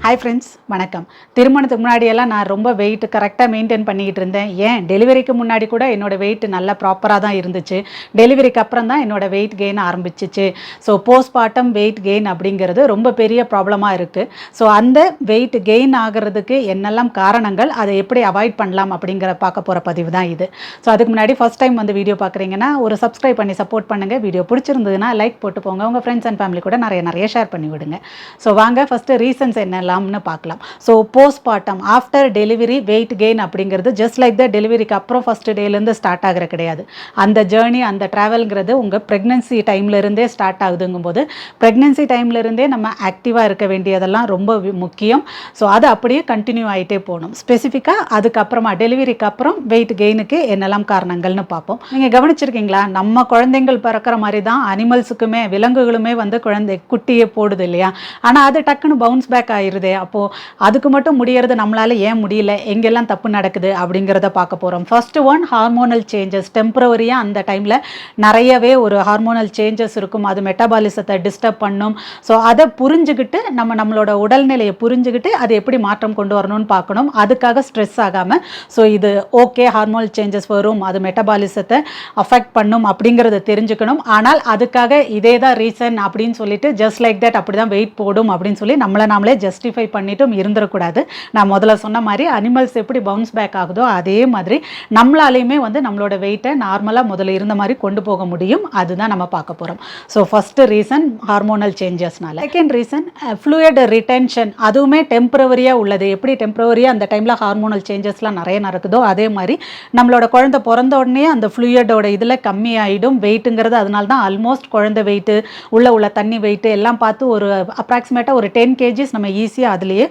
Hi friends, வணக்கம். திருமணத்துக்கு முன்னாடியெல்லாம் நான் ரொம்ப வெயிட் கரெக்டாக மெயின்டைன் பண்ணிக்கிட்டு இருந்தேன். ஏன் டெலிவரிக்கு முன்னாடி கூட என்னோடய வெயிட் நல்லா ப்ராப்பராக தான் இருந்துச்சு. டெலிவரிக்கு அப்புறம் தான் என்னோடய வெயிட் கெயின் ஆரம்பிச்சிச்சு. ஸோ போஸ்ட்மார்ட்டம் வெயிட் கெயின் அப்படிங்கிறது ரொம்ப பெரிய ப்ராப்ளமாக இருக்குது. ஸோ அந்த வெயிட் கெயின் ஆகிறதுக்கு என்னெல்லாம் காரணங்கள், அதை எப்படி அவாய்ட் பண்ணலாம் அப்படிங்கிற பார்க்க போகிற பதிவு தான் இது. ஸோ அதுக்கு முன்னாடி ஃபஸ்ட் டைம் வந்து வீடியோ பார்க்குறீங்கன்னா ஒரு சப்ஸ்கிரைப் பண்ணி சப்போர்ட் பண்ணுங்கள். வீடியோ பிடிச்சிருந்ததுன்னா லைக் போட்டு போங்க. உங்கள் ஃப்ரெண்ட்ஸ் அண்ட் ஃபேமிலி கூட நிறைய ஷேர் பண்ணி விடுங்க. ஸோ வாங்க ஃபஸ்ட்டு ரீசன்ஸ் என்னெல்லாம் பார்க்கலாம். So postmortem after delivery weight gain அப்படிங்கிறது ஜஸ்ட் லைக் த டெலிவரிக்கு அப்புறம் ஃபர்ஸ்ட் டேலேருந்து ஸ்டார்ட் ஆகிற கிடையாது. அந்த ஜேர்னி, அந்த ட்ராவல்ங்கிறது உங்கள் ப்ரெக்னன்சி டைம்லேருந்தே ஸ்டார்ட் ஆகுதுங்கும்போது ப்ரெக்னன்சி டைம்லேருந்தே நம்ம ஆக்டிவாக இருக்க வேண்டியதெல்லாம் ரொம்ப முக்கியம். ஸோ அது அப்படியே கண்டினியூ ஆகிட்டே போகணும். ஸ்பெசிஃபிக்காக அதுக்கப்புறமா டெலிவரிக்கு அப்புறம் வெயிட் கெயினுக்கு என்னெல்லாம் காரணங்கள்னு பார்ப்போம். நீங்கள் கவனிச்சிருக்கீங்களா, நம்ம குழந்தைங்கள் பிறக்கிற மாதிரி தான் அனிமல்ஸுக்குமே, விலங்குகளுமே வந்து குழந்தை குட்டியை போடுது இல்லையா? ஆனால் அது டக்குன்னு பவுன்ஸ் பேக் ஆயிடுது. அப்போது அதுக்கு மட்டும் முடியறது நம்மளால் ஏன் முடியல, எங்கெல்லாம் தப்பு நடக்குது அப்படிங்கிறத பார்க்க போகிறோம். First one, hormonal changes. டெம்பரவரியாக அந்த டைமில் நிறையவே ஒரு ஹார்மோனல் சேஞ்சஸ் இருக்கும். அது மெட்டபாலிசத்தை டிஸ்டர்ப் பண்ணும். ஸோ அதை புரிஞ்சுக்கிட்டு நம்மளோட உடல்நிலையை புரிஞ்சுக்கிட்டு அது எப்படி மாற்றம் கொண்டு வரணும்னு பார்க்கணும். அதுக்காக ஸ்ட்ரெஸ் ஆகாமல், ஸோ இது ஓகே ஹார்மோனல் சேஞ்சஸ் வரும், அது மெட்டபாலிசத்தை அஃபெக்ட் பண்ணும் அப்படிங்கிறத தெரிஞ்சுக்கணும். ஆனால் அதுக்காக இதே தான் ரீசன் அப்படின்னு சொல்லிட்டு ஜஸ்ட் லைக் தட் அப்படி தான் வெயிட் போடும் அப்படின்னு சொல்லி நம்மளை நாமளே ஜஸ்டிஃபை பண்ணிட்டும் இருந்துடக்கூடாது. நான் முதல்ல சொன்ன மாதிரி அனிமல்ஸ் எப்படி பவுன்ஸ் பேக் ஆகுதோ அதே மாதிரி நம்மளாலையுமே வந்து நம்மளோட வெயிட்டை நார்மலாக முதல்ல இருந்த மாதிரி கொண்டு போக முடியும். அதுதான் நம்ம பார்க்க போகிறோம். ஸோ ஃபஸ்ட்டு ரீசன் ஹார்மோனல் சேஞ்சஸ்னால. Second reason fluid retention. அதுவுமே டெம்பரவரியாக உள்ளது. எப்படி டெம்பரவரியாக அந்த டைமில் ஹார்மோனல் சேஞ்சஸ்லாம் நிறைய நடக்குதோ அதே மாதிரி நம்மளோட குழந்தை பிறந்த உடனே அந்த ஃப்ளூயிடோட இதில் கம்மியாயிடும் வெயிட்டுங்கிறது. அதனால தான் ஆல்மோஸ்ட் குழந்தை வெயிட்டு, உள்ள தண்ணி வெயிட்டு எல்லாம் பார்த்து ஒரு அப்ராக்சிமேட்டாக ஒரு 10 kgs நம்ம ஈஸியாக அதுலேயே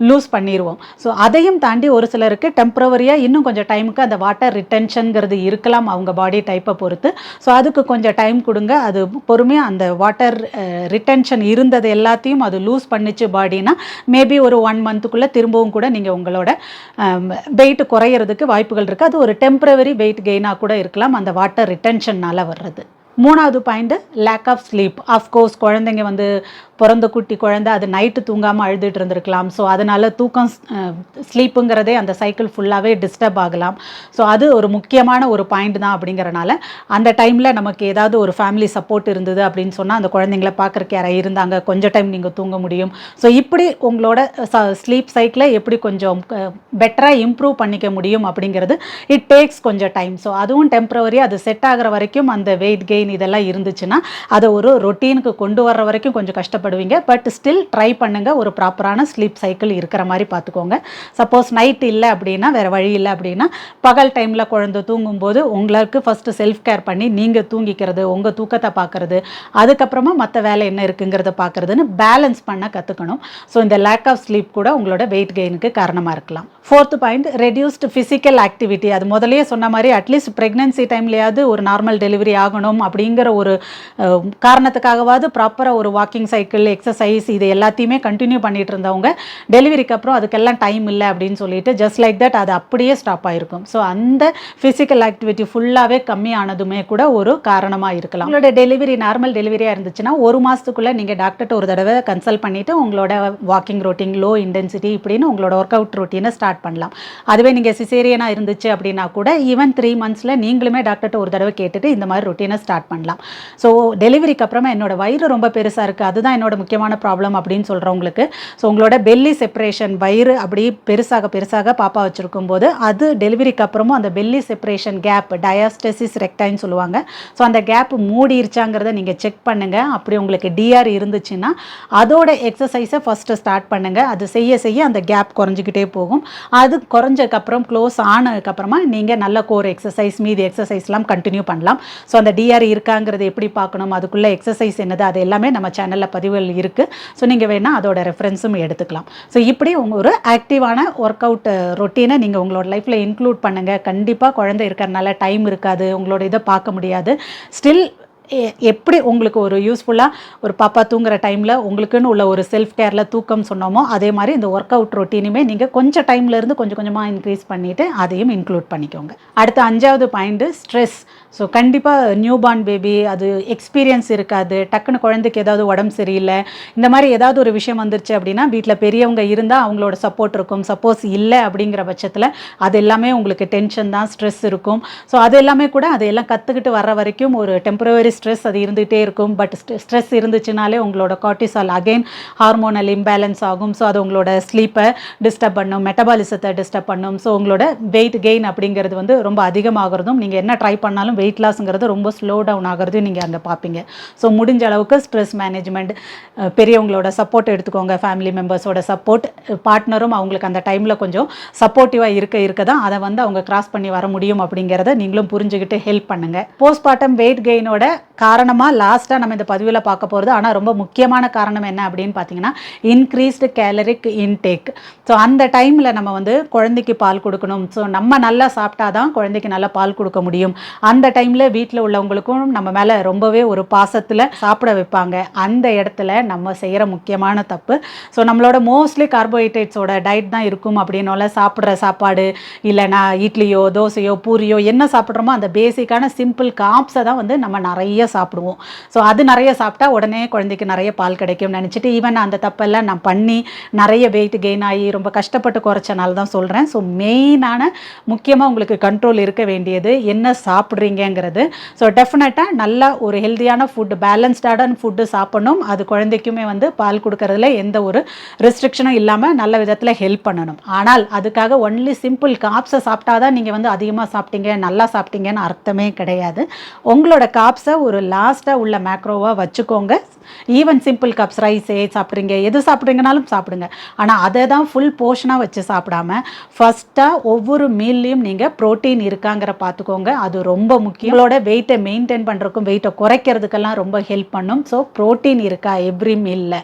லூஸ் பண்ணிடுவோம். ஸோ அதையும் தாண்டி ஒரு சிலருக்கு டெம்பரவரியாக இன்னும் கொஞ்சம் டைமுக்கு அந்த வாட்டர் ரிட்டென்ஷனுங்கிறது இருக்கலாம் அவங்க பாடி டைப்பை பொறுத்து. ஸோ அதுக்கு கொஞ்சம் டைம் கொடுங்க. அது பொறுமையாக அந்த வாட்டர் ரிட்டென்ஷன் இருந்தது எல்லாத்தையும் அது லூஸ் பண்ணிச்சு பாடினா மேபி ஒரு 1 மந்த்துக்குள்ளே திரும்பவும் கூட நீங்கள் உங்களோட வெயிட் குறையிறதுக்கு வாய்ப்புகள் இருக்குது. அது ஒரு டெம்பரவரி வெயிட் கெயினாக கூட இருக்கலாம், அந்த வாட்டர் ரிட்டென்ஷன்னால் வர்றது. மூணாவது point, lack of sleep. Of course குழந்தைங்க வந்து பிறந்த குட்டி குழந்தை அது நைட்டு தூங்காமல் அழுதுட்டு இருந்திருக்கலாம். ஸோ அதனால் தூக்கம், ஸ்லீப்புங்கிறதே அந்த சைக்கிள் ஃபுல்லாகவே டிஸ்டர்ப் ஆகலாம். ஸோ அது ஒரு முக்கியமான ஒரு பாயிண்ட் தான். அப்படிங்கிறனால அந்த டைமில் நமக்கு ஏதாவது ஒரு ஃபேமிலி சப்போர்ட் இருந்தது அப்படின்னு சொன்னால் அந்த குழந்தைங்கள பார்க்குறக்கு யாராவது இருந்தாங்க, கொஞ்சம் டைம் நீங்கள் தூங்க முடியும். ஸோ இப்படி உங்களோட ஸ்லீப் சைக்கிளை எப்படி கொஞ்சம் பெட்டராக இம்ப்ரூவ் பண்ணிக்க முடியும் அப்படிங்கிறது இட் டேக்ஸ் கொஞ்சம் டைம். ஸோ அதுவும் டெம்பரவரி, அது செட் ஆகிற வரைக்கும் அந்த வெயிட் கெயின் இதெல்லாம் இருந்துச்சுன்னா அதை ஒரு ரொட்டீனுக்கு கொண்டு வர்ற வரைக்கும் கொஞ்சம் கஷ்டப்படுவீங்க. பட் ஸ்டில் ட்ரை பண்ணுங்க, ஒரு ப்ராப்பரான ஸ்லீப் சைக்கிள் இருக்கிற மாதிரி பார்த்துக்கோங்க. சப்போஸ் நைட் இல்லை அப்படின்னா, வேறு வழி இல்லை அப்படின்னா, பகல் டைமில் குழந்தை தூங்கும்போது உங்களுக்கு ஃபஸ்ட்டு செல்ஃப் கேர் பண்ணி நீங்கள் தூங்கிக்கிறது, உங்கள் தூக்கத்தை பார்க்குறது, அதுக்கப்புறமா மற்ற வேலை என்ன இருக்குங்கிறத பார்க்குறதுன்னு பேலன்ஸ் பண்ண கற்றுக்கணும். ஸோ இந்த லேக் ஆஃப் ஸ்லீப் கூட உங்களோட வெயிட் கெயினுக்கு காரணமாக இருக்கலாம். Fourth point, reduced physical activity. அது முதலே சொன்ன மாதிரி அட்லீஸ்ட் ப்ரெக்னன்சி டைம்லையாவது ஒரு நார்மல் டெலிவரி ஆகணும் அப்படிங்கிற ஒரு காரணத்துக்காகவாவது ப்ராப்பராக ஒரு வாக்கிங் சைக்கிள், எக்ஸசைஸ் இது எல்லாத்தையுமே கண்டினியூ பண்ணிட்டு இருந்தவங்க டெலிவரிக்கு அப்புறம் அதுக்கெல்லாம் டைம் இல்லை அப்படின்னு சொல்லிட்டு ஜஸ்ட் லைக் தட் அது அப்படியே ஸ்டாப் ஆகிருக்கும். ஸோ அந்த ஃபிசிக்கல் ஆக்டிவிட்டி ஃபுல்லாகவே கம்மியானதுமே கூட ஒரு காரணமாக இருக்கலாம். உங்களோட டெலிவரி நார்மல் டெலிவரியாக இருந்துச்சுன்னா 1 மாதத்துக்குள்ளே நீங்கள் டாக்டர்கிட்ட ஒரு தடவை கன்சல்ட் பண்ணிவிட்டு உங்களோட வாக்கிங் ரொட்டீன், லோ இன்டென்சிட்டி இப்படின்னு உங்களோட ஒர்க் அவுட் ரொட்டீனை ஸ்டார்ட் பண்ணலாம். அதுவே நீங்கள் சிசேரியனாக இருந்துச்சு அப்படின்னா கூட ஈவன் 3 மந்த்ஸில் நீங்களுமே டாக்டர்கிட்ட ஒரு தடவை கேட்டுட்டு இந்த மாதிரி ரொட்டீனை ஸ்டார்ட் பண்ணலாம். ஸோ டெலிவரிக்கு அப்புறமா என்னோட வயிறு ரொம்ப பெருசாக இருக்குது, அதுதான் என்னோட முக்கியமான ப்ராப்ளம் அப்படின்னு சொல்கிறவங்களுக்கு, ஸோ உங்களோட பெல்லி செப்பரேஷன், வயிறு அப்படி பெருசாக பாப்பா வச்சுருக்கும் போது அது டெலிவரிக்கு அப்புறமும் அந்த பெல்லி செப்பரேஷன் கேப், டயாஸ்டசிஸ் ரெக்டைன்னு சொல்லுவாங்க. ஸோ அந்த கேப் மூடிருச்சாங்கிறத நீங்கள் செக் பண்ணுங்கள். அப்படி உங்களுக்கு டிஆர் இருந்துச்சுன்னா அதோட எக்ஸசைஸை ஃபஸ்ட்டு ஸ்டார்ட் பண்ணுங்கள். அது செய்ய அந்த கேப் குறைஞ்சிக்கிட்டே போகும். அது குறைஞ்சதுக்கப்புறம் க்ளோஸ் ஆனதுக்கப்புறமா நீங்கள் நல்ல கோர் எக்ஸசைஸ், மீதி எக்ஸசைஸ்லாம் கண்டினியூ பண்ணலாம். ஸோ அந்த டிஆர் இருக்காங்கிறது எப்படி பார்க்கணும், அதுக்குள்ளே எக்ஸசைஸ் என்னது, அது எல்லாமே நம்ம சேனலில் பதிவுகள் இருக்குது. ஸோ நீங்கள் வேணால் அதோட ரெஃபரன்ஸும் எடுத்துக்கலாம். ஸோ இப்படி உங்கள் ஒரு ஆக்டிவான ஒர்க் அவுட் ரொட்டீனை நீங்கள் உங்களோட லைஃப்பில் இன்க்ளூட் பண்ணுங்கள். கண்டிப்பாக குழந்தை இருக்கிறனால டைம் இருக்காது, உங்களோட இதை பார்க்க முடியாது. ஸ்டில் எப்படி உங்களுக்கு ஒரு யூஸ்ஃபுல்லாக ஒரு பாப்பா தூங்குற டைமில் உங்களுக்குன்னு உள்ள ஒரு செல்ஃப் கேரில் தூக்கம் சொன்னோமோ அதே மாதிரி இந்த ஒர்க் அவுட் ரொட்டீனுமே நீங்கள் கொஞ்சம் டைம்லேருந்து கொஞ்சமாக இன்க்ரீஸ் பண்ணிவிட்டு அதையும் இன்க்ளூட் பண்ணிக்கோங்க. அடுத்த 5வது பாயிண்ட்டு, ஸ்ட்ரெஸ். ஸோ கண்டிப்பாக நியூ பார்ன் பேபி அது எக்ஸ்பீரியன்ஸ் இருக்காது, டக்குன்னு குழந்தைக்கு ஏதாவது உடம்பு சரியில்லை, இந்த மாதிரி ஏதாவது ஒரு விஷயம் வந்துருச்சு அப்படின்னா வீட்டில் பெரியவங்க இருந்தால் அவங்களோட சப்போர்ட் இருக்கும். சப்போஸ் இல்லை அப்படிங்கிற பட்சத்தில் அது எல்லாமே உங்களுக்கு டென்ஷன் தான், ஸ்ட்ரெஸ் இருக்கும். ஸோ அது எல்லாமே கூட அதையெல்லாம் கற்றுக்கிட்டு வர்ற வரைக்கும் ஒரு டெம்பரவரி ஸ்ட்ரெஸ் அது இருந்துகிட்டே இருக்கும். பட் ஸ்ட்ரெஸ் இருந்துச்சுனாலே உங்களோட கார்டிசால் அகெயின் ஹார்மோனல் இம்பேலன்ஸ் ஆகும். ஸோ அது உங்களோட ஸ்லீப்பை டிஸ்டர்ப் பண்ணும், மெட்டபாலிசத்தை டிஸ்டர்ப் பண்ணும். ஸோ உங்களோட வெயிட் கெயின் அப்படிங்கிறது வந்து ரொம்ப அதிகமாகிறதும், நீங்கள் என்ன ட்ரை பண்ணாலும் வெயிட் லாஸ்ங்கிறது ரொம்ப ஸ்லோ டவுன் ஆகிறதையும் நீங்கள் அங்கே பார்ப்பீங்க. ஸோ முடிஞ்ச அளவுக்கு ஸ்ட்ரெஸ் மேனேஜ்மெண்ட், பெரியவங்களோட சப்போர்ட் எடுத்துக்கோங்க, ஃபேமிலி மெம்பர்ஸோட சப்போர்ட், பார்ட்னரும் அவங்களுக்கு அந்த டைமில் கொஞ்சம் சப்போர்ட்டிவாக இருக்க தான் அதை வந்து அவங்க கிராஸ் பண்ணி வர முடியும் அப்படிங்கிறத நீங்களும் புரிஞ்சுக்கிட்டு ஹெல்ப் பண்ணுங்கள். போஸ்ட்மார்ட்டம் வெயிட் கெயினோட காரணமாக லாஸ்ட்டாக நம்ம இந்த பதிவில் பார்க்க போகிறது, ஆனால் ரொம்ப முக்கியமான காரணம் என்ன அப்படின்னு பார்த்தீங்கன்னா இன்க்ரீஸ்டு கேலரிக் இன்டேக். ஸோ அந்த டைமில் நம்ம வந்து குழந்தைக்கு பால் கொடுக்கணும். ஸோ நம்ம நல்லா சாப்பிட்டா தான் குழந்தைக்கு நல்லா பால் கொடுக்க முடியும். அந்த டைமில் வீட்டில் உள்ளவங்களுக்கும் நம்ம மேலே ரொம்பவே ஒரு பாசத்தில் சாப்பிட வைப்பாங்க. அந்த இடத்துல நம்ம செய்கிற முக்கியமான தப்பு, ஸோ நம்மளோட மோஸ்ட்லி கார்போஹைட்ரேட்ஸோட டயட் தான் இருக்கும் அப்படின்னால சாப்பிட்ற சாப்பாடு இல்லைனா இட்லியோ தோசையோ பூரியோ என்ன சாப்பிட்றோமோ அந்த பேசிக்கான சிம்பிள் காப்ஸை தான் வந்து நம்ம நிறைய சாப்பிடுவோம். ஸோ அது நிறைய சாப்பிட்டா உடனே குழந்தைக்கு நிறைய பால் கிடைக்கும்னு நினச்சிட்டு ஈவன் அந்த தப்பெல்லாம் நான் பண்ணி நிறைய வெயிட் கெயின் ஆகி ரொம்ப கஷ்டப்பட்டு குறைச்சனால தான் சொல்கிறேன். ஸோ மெயினான முக்கியமாக உங்களுக்கு கண்ட்ரோல் இருக்க வேண்டியது என்ன சாப்பிட்றீங்கிறது. ஸோ டெஃபினட்டாக நல்லா ஒரு ஹெல்த்தியான ஃபுட்டு, பேலன்ஸ்டான ஃபுட்டு சாப்பிடணும். அது குழந்தைக்குமே வந்து பால் கொடுக்கறதுல எந்த ஒரு ரெஸ்ட்ரிக்ஷனும் இல்லாமல் நல்ல விதத்தில் ஹெல்ப் பண்ணணும். ஆனால் அதுக்காக ஒன்லி சிம்பிள் காப்ஸை சாப்பிட்டா தான் நீங்கள் வந்து அதிகமாக சாப்பிட்டீங்க நல்லா சாப்பிட்டீங்கன்னு அர்த்தமே கிடையாது. உங்களோட காப்ஸை ஒரு லாஸ்ட்டாக உள்ள மேக்ரோவாக வச்சுக்கோங்க. ஈவன் சிம்பிள் கப்ஸ் ரைஸே சாப்பிட்றீங்க, எது சாப்பிட்றீங்கனாலும் சாப்பிடுங்க. ஆனால் அதை தான் ஃபுல் போர்ஷனாக வச்சு சாப்பிடாம ஃபஸ்ட்டாக ஒவ்வொரு மீல்லையும் நீங்கள் ப்ரோட்டீன் இருக்காங்கிற பார்த்துக்கோங்க. அது ரொம்ப முக்கியம். உங்களோட வெயிட்டை மெயின்டைன் பண்ணுறதுக்கும் வெயிட்டை குறைக்கிறதுக்கெல்லாம் ரொம்ப ஹெல்ப் பண்ணும். ஸோ ப்ரோட்டீன் இருக்கா எவ்ரி மீலில்,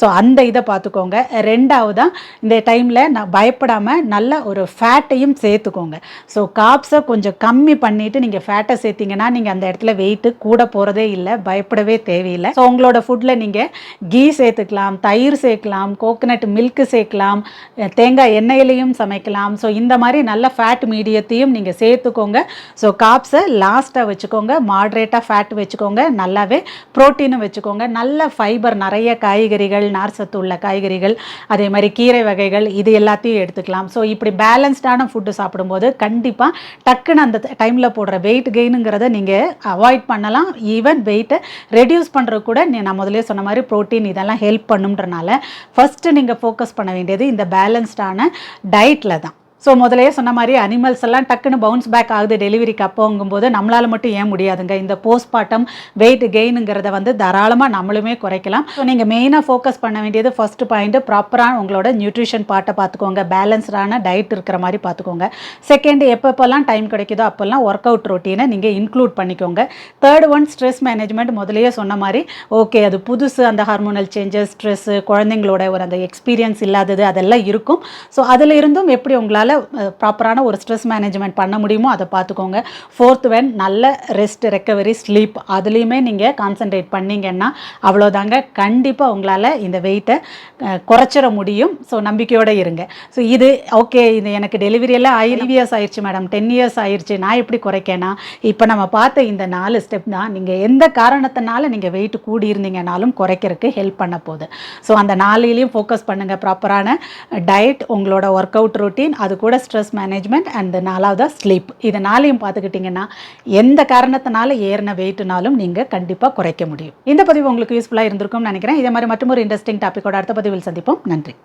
ஸோ அந்த இதை பார்த்துக்கோங்க. ரெண்டாவதாக இந்த டைமில் நான் பயப்படாமல் நல்ல ஒரு ஃபேட்டையும் சேர்த்துக்கோங்க. ஸோ காப்ஸை கொஞ்சம் கம்மி பண்ணிவிட்டு நீங்கள் ஃபேட்டை சேர்த்திங்கன்னா நீங்கள் அந்த இடத்துல வெயிட்டு கூட போகிறதே இல்லை, பயப்படவே தேவையில்லை. ஸோ உங்களோட ஃபுட்டில் நீங்கள் கீ சேர்த்துக்கலாம், தயிர் சேர்க்கலாம், கோகனட் மில்க்கு சேர்க்கலாம், தேங்காய் எண்ணெயிலையும் சமைக்கலாம். ஸோ இந்த மாதிரி நல்ல ஃபேட் மீடியத்தையும் நீங்கள் சேர்த்துக்கோங்க. ஸோ காப்ஸை லாஸ்ட்டாக வச்சுக்கோங்க, மாட்ரேட்டாக ஃபேட் வச்சுக்கோங்க, நல்லாவே ப்ரோட்டீனும் வச்சுக்கோங்க. நல்ல ஃபைபர் நிறைய காய்கறிகள், நார் சத்து உள்ள காய்கறிகள், அதே மாதிரி கீரை வகைகள், இது எல்லாத்தையும் எடுத்துக்கலாம். ஸோ இப்படி பேலன்ஸ்டான ஃபுட்டு சாப்பிடும்போது கண்டிப்பாக டக்குன்னு அந்த டைமில் போடுற வெயிட் கெயினுங்கிறத நீங்கள் அவாய்ட் பண்ணலாம். ஈவன் வெயிட்டை ரெடியூஸ் பண்ணுறது கூட நான் முதலே சொன்ன மாதிரி ப்ரோட்டீன் இதெல்லாம் ஹெல்ப் பண்ணுன்றனால ஃபஸ்ட்டு நீங்கள் ஃபோக்கஸ் பண்ண வேண்டியது இந்த பேலன்ஸ்டான டயட்டில் தான். ஸோ முதலே சொன்ன மாதிரி அனிமல்ஸ் எல்லாம் டக்குன்னு பவுன்ஸ் பேக் ஆகுது டெலிவரிக்கு அப்போங்கும்போது நம்மளால் மட்டும் ஏன் முடியாதுங்க? இந்த போஸ்ட்மார்ட்டம் வெயிட் கெயினுங்கிறத வந்து தாராளமாக நம்மளுமே குறைக்கலாம். ஸோ நீங்கள் மெயினாக ஃபோக்கஸ் பண்ண வேண்டியது ஃபஸ்ட்டு பாயிண்ட்டு ப்ராப்பரான உங்களோட நியூட்ரிஷன் பார்ட்டை பார்த்துக்கோங்க, பேலன்ஸ்டான டயட் இருக்கிற மாதிரி பார்த்துக்கோங்க. செகண்ட், எப்பப்போல்லாம் டைம் கிடைக்குதோ அப்போல்லாம் ஒர்க் அவுட் ரொட்டீனை நீங்கள் இன்க்ளூட் பண்ணிக்கோங்க. Third one stress management. முதலையே சொன்ன மாதிரி ஓகே அது புதுசு, அந்த ஹார்மோனல் சேஞ்சஸ், ஸ்ட்ரெஸ்ஸு, குழந்தைங்களோட ஒரு அந்த எக்ஸ்பீரியன்ஸ் இல்லாதது அதெல்லாம் இருக்கும். ஸோ அதில் இருந்தும் எப்படி உங்களால் ப்ராப்பரான ஒரு ஸ்ட்ரெஸ் மேனேஜ்மெண்ட் பண்ண முடியுமோ அதை பார்த்துக்கோங்க. ஃபோர்த் ஒன் நல்ல ரெஸ்ட், ரெக்கவரி, ஸ்லீப், அதுலேயுமே நீங்கள் கான்சன்ட்ரேட் பண்ணிங்கன்னா அவ்வளோதாங்க. கண்டிப்பாக உங்களால் இந்த வெயிட்டை குறைச்சிட முடியும். ஸோ நம்பிக்கையோடு இருங்க. ஸோ இது ஓகே, இது எனக்கு டெலிவரியெல்லாம் 5 இயர்ஸ் ஆயிடுச்சு மேடம், 10 இயர்ஸ் ஆயிடுச்சு, நான் எப்படி குறைக்கேன்னா இப்போ நம்ம பார்த்த இந்த 4 ஸ்டெப் தான் நீங்கள் எந்த காரணத்தினால நீங்கள் வெயிட் கூடி இருந்தீங்கனாலும் குறைக்கிறதுக்கு ஹெல்ப் பண்ண போகுது. ஸோ அந்த 4லையும் ஃபோக்கஸ் பண்ணுங்கள். ப்ராப்பரான டயட், உங்களோட ஒர்க் அவுட் ரொட்டீன், அது கூட ஸ்ட்ரெஸ் மேனேஜ்மெண்ட் அண்ட் 4வது ஸ்லீப், இது 4ஐயும் பார்த்துக்கிட்டிங்கன்னா எந்த காரணத்தினால ஏறின வெயிட்னாலும் நீங்கள் கண்டிப்பாக குறைக்க முடியும். இந்த பதிவு உங்களுக்கு யூஸ்ஃபுல்லாக இருந்திருக்கும்னு நினைக்கிறேன். இதே மாதிரி மற்றொரு இன்ட்ரெஸ்டிங் டாப்பிக்கோட அடுத்த பதிவில் சந்திப்போம். நன்றி.